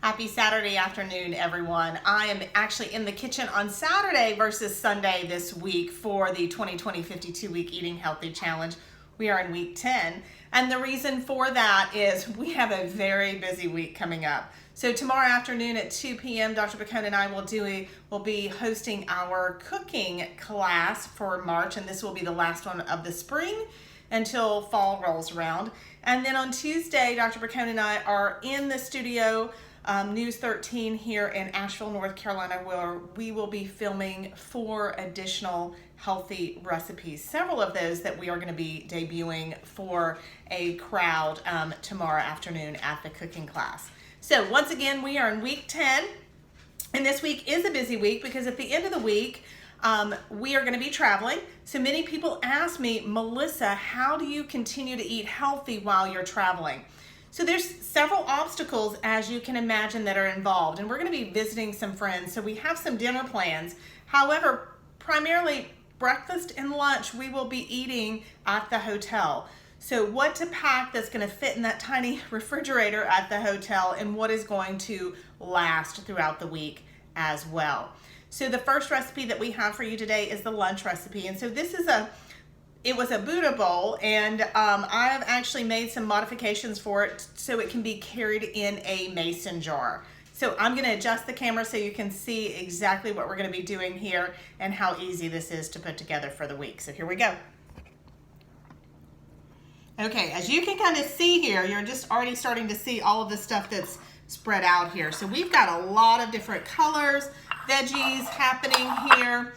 Happy Saturday afternoon, everyone. I am actually in the kitchen on Saturday versus Sunday this week for the 2020 52-week Eating Healthy Challenge. We are in week 10, and the reason for that is we have a very busy week coming up. So tomorrow afternoon at 2 p.m., Dr. Bacone and I will be hosting our cooking class for March, and this will be the last one of the spring until fall rolls around. And then on Tuesday, Dr. Bacone and I are in the studio, News 13 here in Asheville, North Carolina, where we will be filming 4 additional healthy recipes. Several of those that we are going to be debuting for a crowd tomorrow afternoon at the cooking class. So once again, we are in week 10, and this week is a busy week because at the end of the week, we are going to be traveling. So many people ask me, Melissa, how do you continue to eat healthy while you're traveling? So there's several obstacles, as you can imagine, that are involved, and we're going to be visiting some friends. So we have some dinner plans. However, primarily breakfast and lunch we will be eating at the hotel. So what to pack that's going to fit in that tiny refrigerator at the hotel, and what is going to last throughout the week as well. So the first recipe that we have for you today is the lunch recipe. And so this is it was a Buddha bowl, and I have actually made some modifications for it so it can be carried in a mason jar. So I'm going to adjust the camera so you can see exactly what we're going to be doing here and how easy this is to put together for the week. So here we go. Okay, as you can kind of see here, you're just already starting to see all of the stuff that's spread out here. So we've got a lot of different colors, veggies happening here.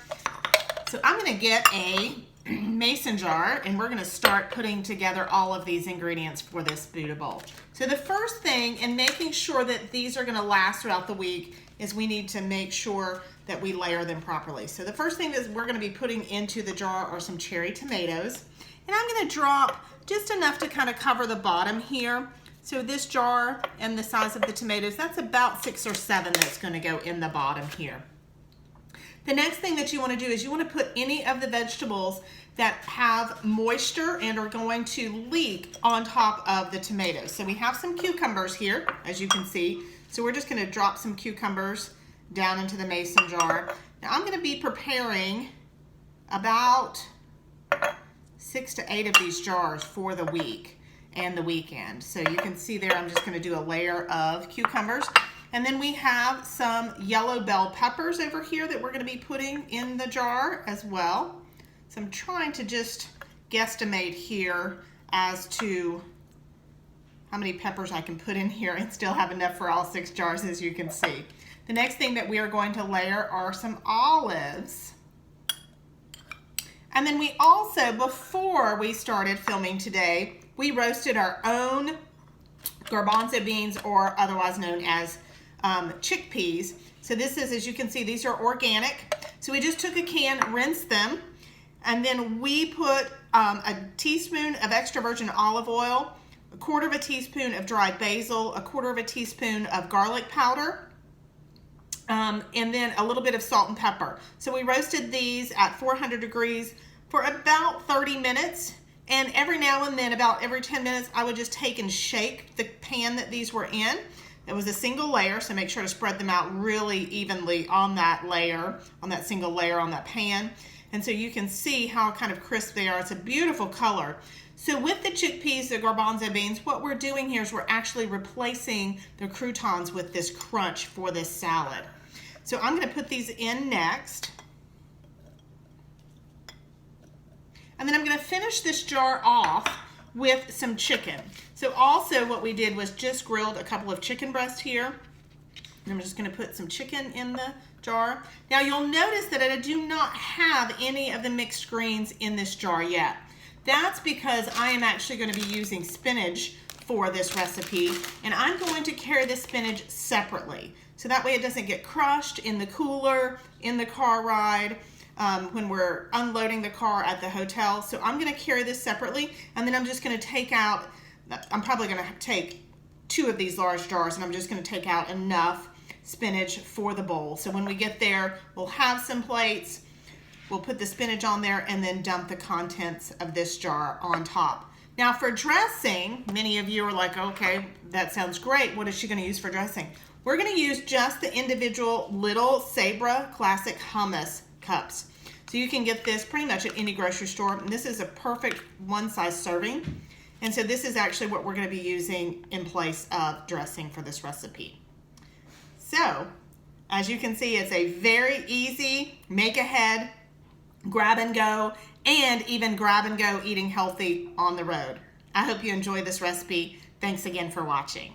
So I'm going to get a mason jar, and we're going to start putting together all of these ingredients for this Buddha bowl. So the first thing in making sure that these are going to last throughout the week is we need to make sure that we layer them properly. So the first thing is we're going to be putting into the jar are some cherry tomatoes, and I'm going to drop just enough to kind of cover the bottom here. So this jar and the size of the tomatoes, that's about 6 or 7 that's going to go in the bottom here. The next thing that you want to do is you want to put any of the vegetables that have moisture and are going to leak on top of the tomatoes. So we have some cucumbers here, as you can see. So we're just going to drop some cucumbers down into the mason jar. Now I'm going to be preparing about 6 to 8 of these jars for the week and the weekend. So you can see there I'm just going to do a layer of cucumbers. And then we have some yellow bell peppers over here that we're going to be putting in the jar as well. So I'm trying to just guesstimate here as to how many peppers I can put in here and still have enough for all 6 jars, as you can see. The next thing that we are going to layer are some olives. And then we also, before we started filming today, we roasted our own garbanzo beans, or otherwise known as chickpeas. So this is, as you can see, these are organic. So we just took a can, rinsed them, and then we put a teaspoon of extra virgin olive oil, 1/4 of a teaspoon of dried basil, 1/4 of a teaspoon of garlic powder, and then a little bit of salt and pepper. So we roasted these at 400 degrees for about 30 minutes. And every now and then, about every 10 minutes, I would just take and shake the pan that these were in. It was a single layer, so make sure to spread them out really evenly on that layer, on that single layer on that pan. And so you can see how kind of crisp they are. It's a beautiful color. So with the chickpeas, the garbanzo beans, what we're doing here is we're actually replacing the croutons with this crunch for this salad. So I'm going to put these in next. And then I'm going to finish this jar off with some chicken. So also what we did was just grilled a couple of chicken breasts here. And I'm just going to put some chicken in the jar. Now you'll notice that I do not have any of the mixed greens in this jar yet. That's because I am actually going to be using spinach for this recipe, and I'm going to carry the spinach separately. So that way it doesn't get crushed in the cooler, in the car ride, when we're unloading the car at the hotel. So I'm going to carry this separately, and then I'm just going to take out, I'm probably going to take 2 of these large jars, and I'm just going to take out enough spinach for the bowl. So when we get there, we'll have some plates, we'll put the spinach on there, and then dump the contents of this jar on top. Now for dressing, many of you are like, okay, that sounds great. What is she going to use for dressing? We're going to use just the individual little Sabra Classic Hummus cups. So you can get this pretty much at any grocery store. And this is a perfect one-size serving. And so this is actually what we're going to be using in place of dressing for this recipe. So as you can see, it's a very easy make ahead, grab and go, and even grab and go eating healthy on the road. I hope you enjoy this recipe. Thanks again for watching.